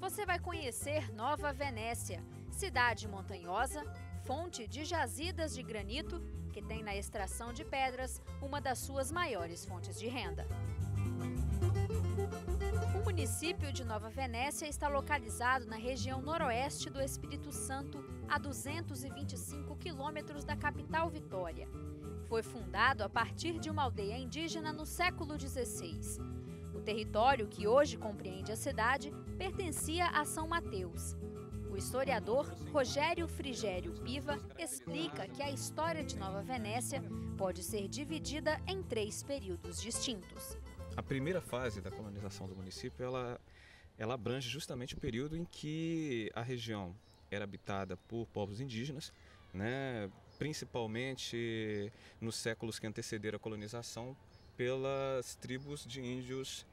você vai conhecer Nova Venécia, cidade montanhosa, fonte de jazidas de granito, que tem na extração de pedras uma das suas maiores fontes de renda. O município de Nova Venécia está localizado na região noroeste do Espírito Santo, a 225 quilômetros da capital Vitória. Foi fundado a partir de uma aldeia indígena no século XVI. O território, que hoje compreende a cidade, pertencia a São Mateus. O historiador Rogério Frigério Piva explica que a história de Nova Venécia pode ser dividida em 3 períodos distintos. A primeira fase da colonização do município, ela abrange justamente o período em que a região era habitada por povos indígenas, né, principalmente nos séculos que antecederam a colonização, pelas tribos de índios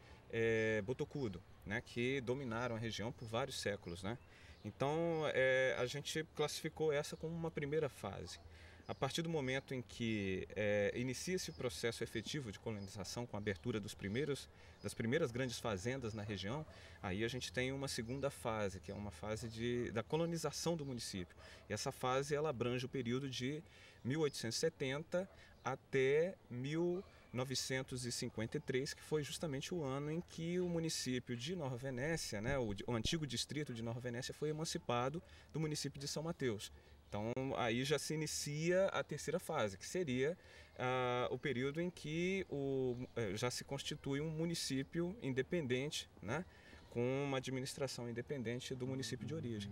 Botocudo, né, que dominaram a região por vários séculos, né? Então a gente classificou essa como uma primeira fase. A partir do momento em que inicia-se o processo efetivo de colonização, com a abertura das primeiras grandes fazendas na região, aí a gente tem uma segunda fase, que é uma fase da colonização do município. E essa fase ela abrange o período de 1870 até 1953, que foi justamente o ano em que o município de Nova Venécia, né, o antigo distrito de Nova Venécia, foi emancipado do município de São Mateus. Então aí já se inicia a terceira fase, que seria o período em que já se constitui um município independente, né, com uma administração independente do município de origem.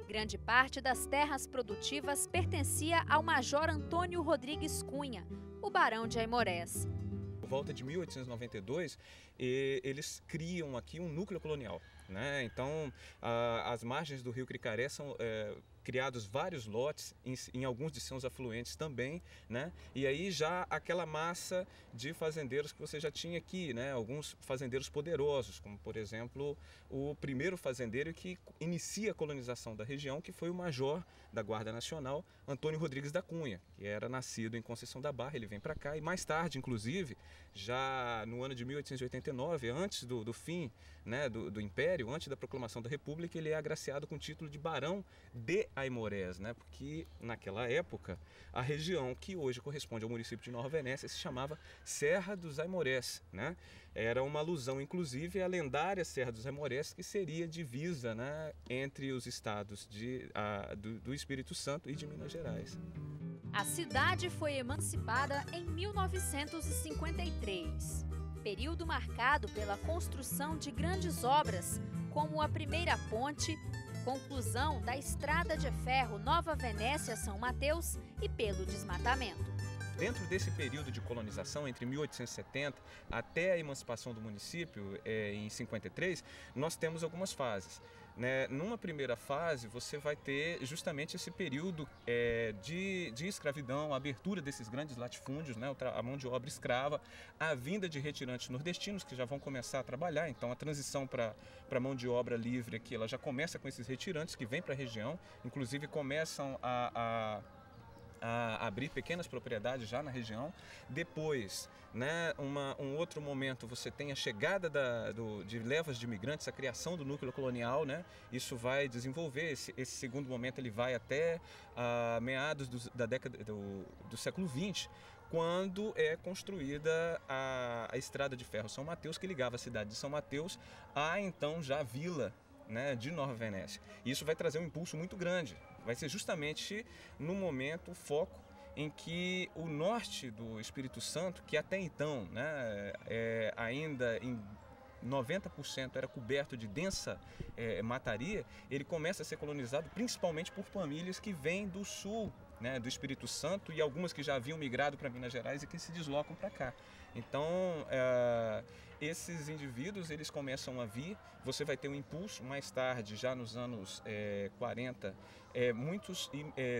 Grande parte das terras produtivas pertencia ao Major Antônio Rodrigues Cunha, o Barão de Aimorés. Por volta de 1892, eles criam aqui um núcleo colonial, né? Então, às margens do rio Cricaré são criados vários lotes, em alguns de seus afluentes também, né? E aí já aquela massa de fazendeiros que você já tinha aqui, né? Alguns fazendeiros poderosos, como por exemplo o primeiro fazendeiro que inicia a colonização da região, que foi o major da Guarda Nacional, Antônio Rodrigues da Cunha, que era nascido em Conceição da Barra. Ele vem para cá e mais tarde, inclusive, já no ano de 1889, antes do fim, né, do Império, antes da proclamação da República, ele é agraciado com o título de Barão de Aimorés, né, porque naquela época a região que hoje corresponde ao município de Nova Venécia se chamava Serra dos Aimorés, né? Era uma alusão, inclusive, à lendária Serra dos Aimorés, que seria divisa, né, entre os estados do Espírito Santo e de Minas Gerais. A cidade foi emancipada em 1953, período marcado pela construção de grandes obras, como a primeira ponte, conclusão da estrada de ferro Nova Venécia-São Mateus e pelo desmatamento. Dentro desse período de colonização, entre 1870 até a emancipação do município, em 53, nós temos algumas fases, né? Numa primeira fase, você vai ter justamente esse período de escravidão, a abertura desses grandes latifúndios, né? A mão de obra escrava, a vinda de retirantes nordestinos que já vão começar a trabalhar. Então a transição para a mão de obra livre aqui, ela já começa com esses retirantes que vêm para a região, inclusive começam a abrir pequenas propriedades já na região. Depois, né, um outro momento, você tem a chegada de levas de imigrantes, a criação do núcleo colonial, né? Isso vai desenvolver, esse segundo momento ele vai até meados da década do século XX, quando é construída a estrada de ferro São Mateus, que ligava a cidade de São Mateus à então já vila, né, de Nova Venécia. Isso vai trazer um impulso muito grande. Vai ser justamente no momento, o foco em que o norte do Espírito Santo, que até então, né, ainda em 90% era coberto de densa mataria, ele começa a ser colonizado principalmente por famílias que vêm do sul, né, do Espírito Santo, e algumas que já haviam migrado para Minas Gerais e que se deslocam para cá. Então, esses indivíduos, eles começam a vir, você vai ter um impulso mais tarde, já nos anos 40, muitos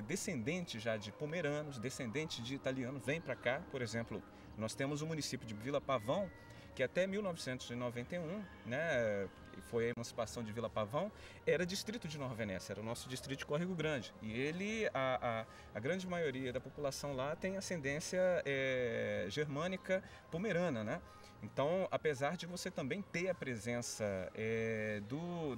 descendentes já de pomeranos, descendentes de italianos, vêm para cá. Por exemplo, nós temos o município de Vila Pavão, que até 1991, né, foi a emancipação de Vila Pavão, era distrito de Nova Venécia, era o nosso distrito de Córrego Grande. E ele, a grande maioria da população lá tem ascendência germânica pomerana, né? Então, apesar de você também ter a presença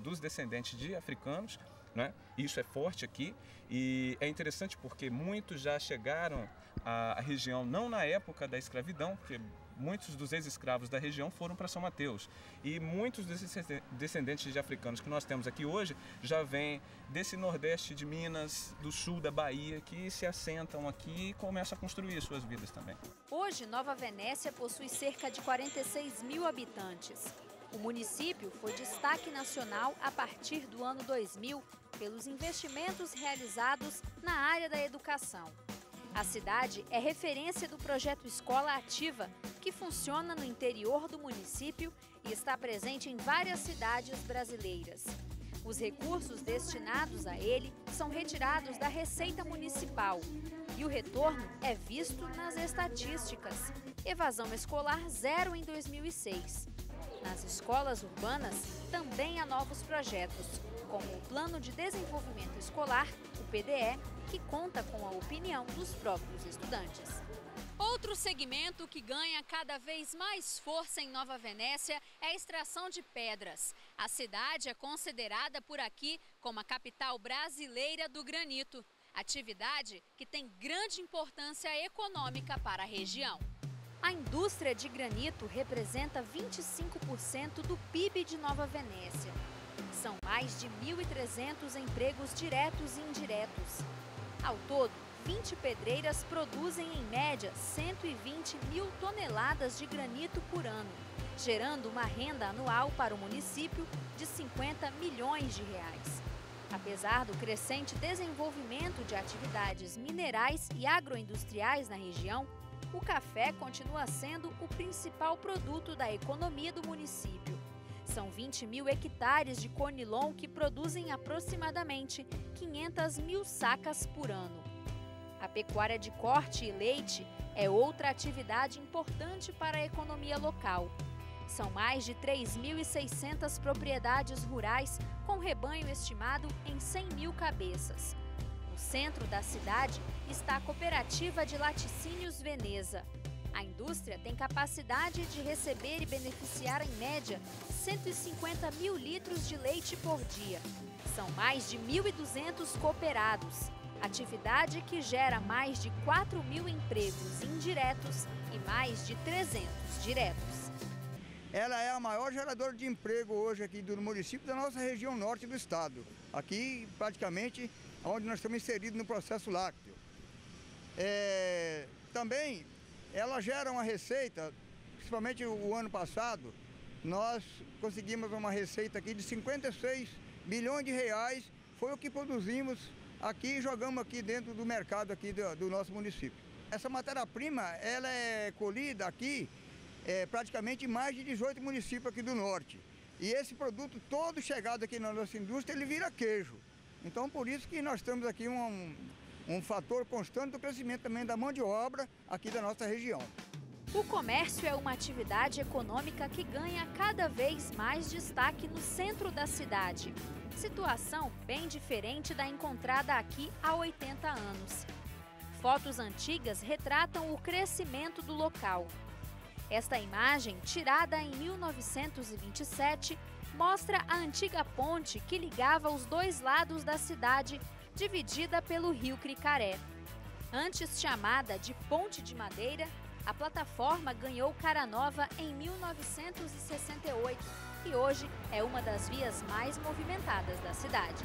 dos descendentes de africanos, né? Isso é forte aqui e é interessante porque muitos já chegaram à região não na época da escravidão, porque muitos dos ex-escravos da região foram para São Mateus e muitos desses descendentes de africanos que nós temos aqui hoje já vêm desse nordeste de Minas, do sul da Bahia, que se assentam aqui e começam a construir suas vidas também. Hoje, Nova Venécia possui cerca de 46 mil habitantes. O município foi destaque nacional a partir do ano 2000 pelos investimentos realizados na área da educação. A cidade é referência do projeto Escola Ativa, que funciona no interior do município e está presente em várias cidades brasileiras. Os recursos destinados a ele são retirados da Receita Municipal e o retorno é visto nas estatísticas. Evasão escolar zero em 2006. Nas escolas urbanas também há novos projetos, como o Plano de Desenvolvimento Escolar, o PDE, que conta com a opinião dos próprios estudantes. Outro segmento que ganha cada vez mais força em Nova Venécia é a extração de pedras. A cidade é considerada por aqui como a capital brasileira do granito, atividade que tem grande importância econômica para a região. A indústria de granito representa 25% do PIB de Nova Venécia. São mais de 1.300 empregos diretos e indiretos. Ao todo, 20 pedreiras produzem em média 120 mil toneladas de granito por ano, gerando uma renda anual para o município de 50 milhões de reais. Apesar do crescente desenvolvimento de atividades minerais e agroindustriais na região, o café continua sendo o principal produto da economia do município. São 20 mil hectares de conilon que produzem aproximadamente 500 mil sacas por ano. A pecuária de corte e leite é outra atividade importante para a economia local. São mais de 3.600 propriedades rurais com rebanho estimado em 100 mil cabeças. No centro da cidade está a Cooperativa de Laticínios Veneza. A indústria tem capacidade de receber e beneficiar, em média, 150 mil litros de leite por dia. São mais de 1.200 cooperados, atividade que gera mais de 4 mil empregos indiretos e mais de 300 diretos. Ela é a maior geradora de emprego hoje aqui do município da nossa região norte do estado. Aqui, praticamente, onde nós estamos inseridos no processo lácteo. Também, ela gera uma receita, principalmente o ano passado, nós conseguimos uma receita aqui de 56 bilhões de reais, foi o que produzimos aqui e jogamos aqui dentro do mercado aqui do nosso município. Essa matéria-prima, ela é colhida aqui, praticamente em mais de 18 municípios aqui do norte. E esse produto todo chegado aqui na nossa indústria, ele vira queijo. Então, por isso que nós temos aqui um fator constante do crescimento também da mão de obra aqui da nossa região. O comércio é uma atividade econômica que ganha cada vez mais destaque no centro da cidade. Situação bem diferente da encontrada aqui há 80 anos. Fotos antigas retratam o crescimento do local. Esta imagem, tirada em 1927, mostra a antiga ponte que ligava os dois lados da cidade, dividida pelo rio Cricaré. Antes chamada de Ponte de Madeira, a plataforma ganhou cara nova em 1968 e hoje é uma das vias mais movimentadas da cidade.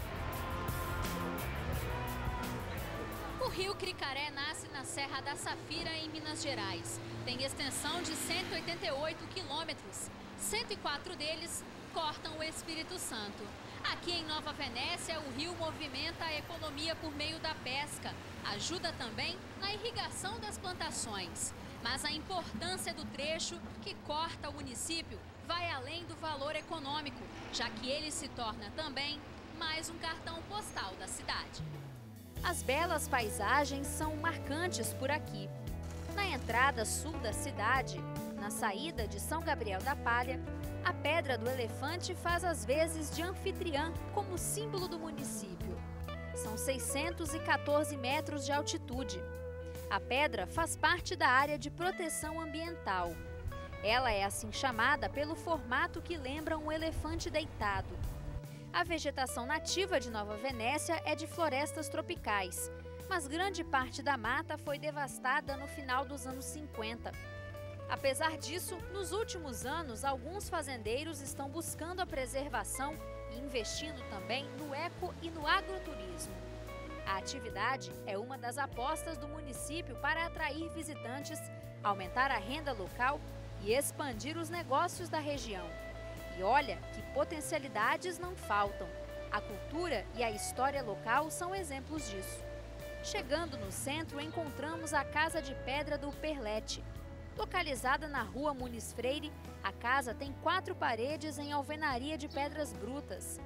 O rio Cricaré nasce na Serra da Safira, em Minas Gerais. Tem extensão de 188 quilômetros. 104 deles cortam o Espírito Santo. Aqui em Nova Venécia, o rio movimenta a economia por meio da pesca. Ajuda também na irrigação das plantações. Mas a importância do trecho que corta o município vai além do valor econômico, já que ele se torna também mais um cartão postal da cidade. As belas paisagens são marcantes por aqui. Na entrada sul da cidade, na saída de São Gabriel da Palha, a Pedra do Elefante faz as vezes de anfitriã como símbolo do município. São 614 metros de altitude. A pedra faz parte da área de proteção ambiental. Ela é assim chamada pelo formato que lembra um elefante deitado. A vegetação nativa de Nova Venécia é de florestas tropicais, mas grande parte da mata foi devastada no final dos anos 50. Apesar disso, nos últimos anos, alguns fazendeiros estão buscando a preservação e investindo também no eco e no agroturismo. A atividade é uma das apostas do município para atrair visitantes, aumentar a renda local e expandir os negócios da região. E olha que potencialidades não faltam. A cultura e a história local são exemplos disso. Chegando no centro, encontramos a Casa de Pedra do Perlete. Localizada na rua Muniz Freire, a casa tem 4 paredes em alvenaria de pedras brutas.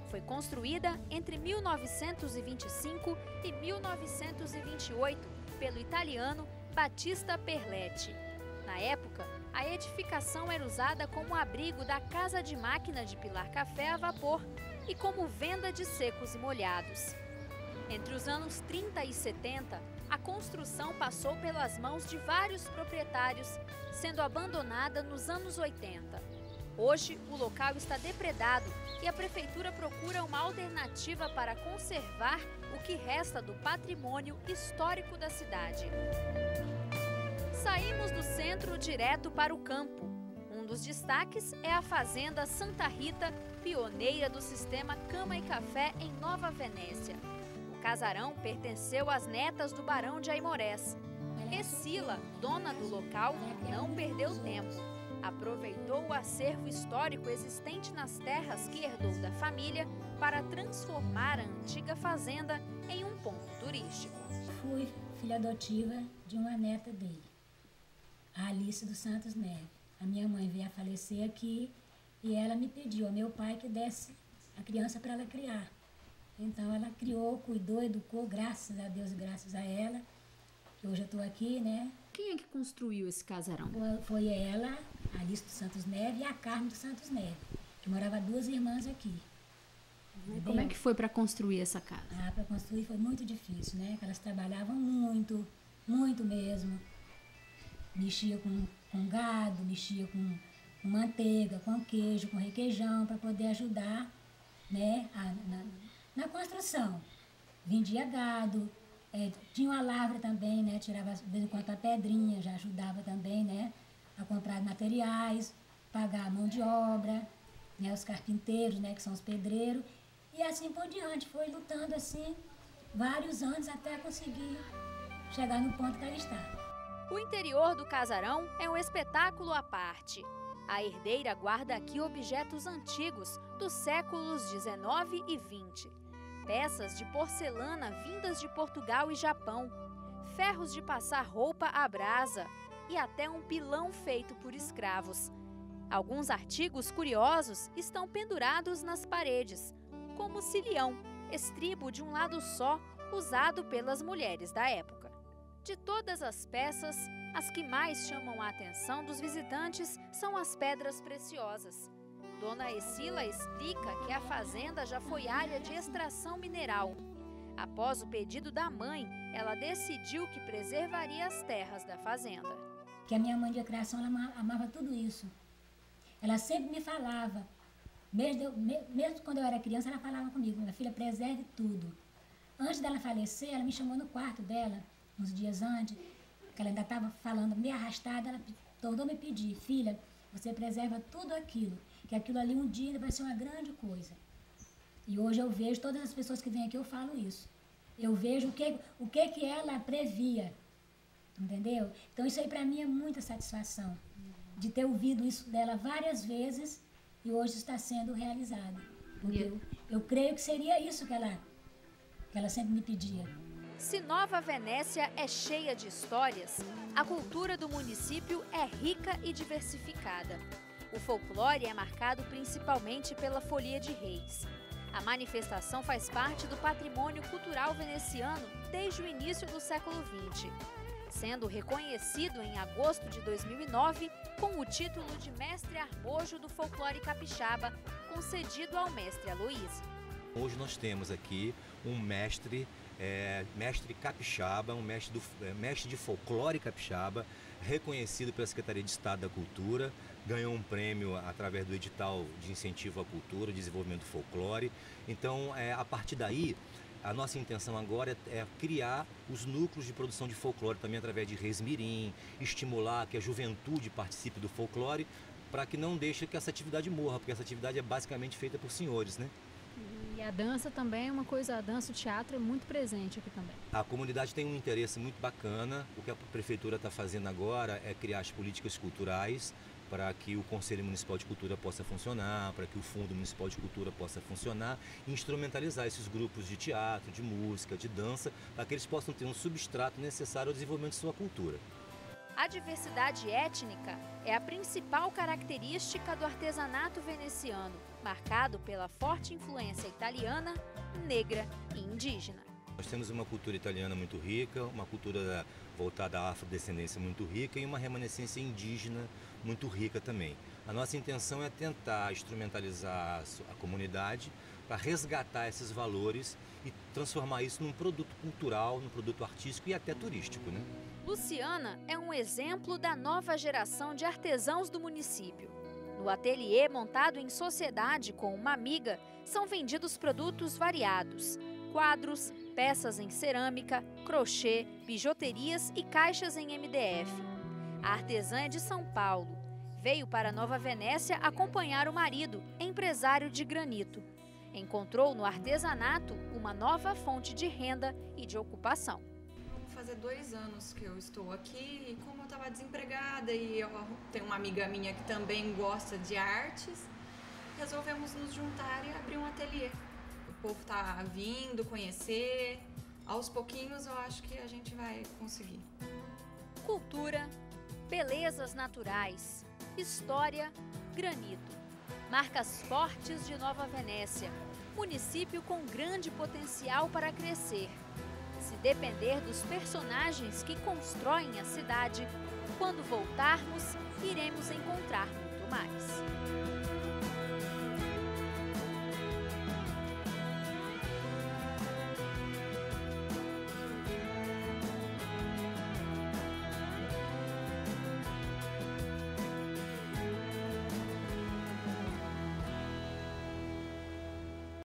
Foi construída entre 1925 e 1928 pelo italiano Battista Perlete. Na época, a edificação era usada como abrigo da Casa de Máquina de pilar café a vapor e como venda de secos e molhados. Entre os anos 30 e 70, a construção passou pelas mãos de vários proprietários, sendo abandonada nos anos 80. Hoje, o local está depredado e a prefeitura procura uma alternativa para conservar o que resta do patrimônio histórico da cidade. Saímos do centro direto para o campo. Um dos destaques é a Fazenda Santa Rita, pioneira do sistema Cama e Café em Nova Venécia. O casarão pertenceu às netas do Barão de Aimorés. Escila, dona do local, não perdeu tempo. Aproveitou o acervo histórico existente nas terras que herdou da família para transformar a antiga fazenda em um ponto turístico. Fui filha adotiva de uma neta dele, a Alice dos Santos Neves. A minha mãe veio a falecer aqui e ela me pediu ao meu pai que desse a criança para ela criar. Então ela criou, cuidou, educou, graças a Deus e graças a ela, que hoje eu estou aqui, né? Quem é que construiu esse casarão? Foi ela, a Alice dos Santos Neves e a Carmen dos Santos Neves, que morava 2 irmãs aqui. Como é que foi para construir essa casa? Para construir foi muito difícil, né? Elas trabalhavam muito, muito mesmo. Mexia com gado, mexia com manteiga, com queijo, com requeijão, para poder ajudar, né, na construção. Vendia gado, tinha uma lavra também, né, tirava de vez em quando a pedrinha, já ajudava também, né, a comprar materiais, pagar a mão de obra, né, os carpinteiros, né, que são os pedreiros, e assim por diante. Foi lutando assim vários anos até conseguir chegar no ponto que ela está. O interior do casarão é um espetáculo à parte. A herdeira guarda aqui objetos antigos dos séculos 19 e 20. Peças de porcelana vindas de Portugal e Japão, ferros de passar roupa à brasa e até um pilão feito por escravos. Alguns artigos curiosos estão pendurados nas paredes, como o cilhão, estribo de um lado só, usado pelas mulheres da época. De todas as peças, as que mais chamam a atenção dos visitantes são as pedras preciosas. Dona Escila explica que a fazenda já foi área de extração mineral. Após o pedido da mãe, ela decidiu que preservaria as terras da fazenda. Que a minha mãe de criação, ela amava tudo isso. Ela sempre me falava, mesmo quando eu era criança, ela falava comigo: minha filha, preserve tudo. Antes dela falecer, ela me chamou no quarto dela, uns dias antes, que ela ainda estava falando meio arrastada, ela tornou me pedir: filha, você preserva tudo aquilo, que aquilo ali um dia vai ser uma grande coisa. E hoje eu vejo, todas as pessoas que vêm aqui, eu falo isso. Eu vejo o que ela previa, entendeu? Então isso aí para mim é muita satisfação, de ter ouvido isso dela várias vezes e hoje está sendo realizado. Porque eu creio que seria isso que ela sempre me pedia. Se Nova Venécia é cheia de histórias, a cultura do município é rica e diversificada. O folclore é marcado principalmente pela Folia de Reis. A manifestação faz parte do patrimônio cultural veneciano desde o início do século XX. sendo reconhecido em agosto de 2009 com o título de Mestre Armojo do Folclore Capixaba, concedido ao mestre Aloísio. Hoje nós temos aqui um mestre capixaba, um mestre de folclore capixaba, reconhecido pela Secretaria de Estado da Cultura, ganhou um prêmio através do edital de incentivo à cultura, desenvolvimento do folclore. Então, a partir daí, a nossa intenção agora é criar os núcleos de produção de folclore também através de reis mirim, estimular que a juventude participe do folclore, para que não deixe que essa atividade morra, porque essa atividade é basicamente feita por senhores, né? E a dança também é uma coisa, a dança, o teatro é muito presente aqui também. A comunidade tem um interesse muito bacana. O que a prefeitura está fazendo agora é criar as políticas culturais para que o Conselho Municipal de Cultura possa funcionar, para que o Fundo Municipal de Cultura possa funcionar e instrumentalizar esses grupos de teatro, de música, de dança, para que eles possam ter um substrato necessário ao desenvolvimento de sua cultura. A diversidade étnica é a principal característica do artesanato veneciano, marcado pela forte influência italiana, negra e indígena. Nós temos uma cultura italiana muito rica, uma cultura voltada à afrodescendência muito rica e uma remanescência indígena muito rica também. A nossa intenção é tentar instrumentalizar a comunidade para resgatar esses valores e transformar isso num produto cultural, num produto artístico e até turístico, né? Luciana é um exemplo da nova geração de artesãos do município. No ateliê montado em sociedade com uma amiga, são vendidos produtos variados: quadros, peças em cerâmica, crochê, bijuterias e caixas em MDF. A artesã é de São Paulo. Veio para Nova Venécia acompanhar o marido, empresário de granito. Encontrou no artesanato uma nova fonte de renda e de ocupação. Vai fazer 2 anos que eu estou aqui e como eu estava desempregada e eu tenho uma amiga minha que também gosta de artes, resolvemos nos juntar e abrir um ateliê. O povo está vindo conhecer, aos pouquinhos eu acho que a gente vai conseguir. Cultura, belezas naturais, história, granito. Marcas fortes de Nova Venécia, município com grande potencial para crescer. Se depender dos personagens que constroem a cidade, quando voltarmos, iremos encontrar muito mais.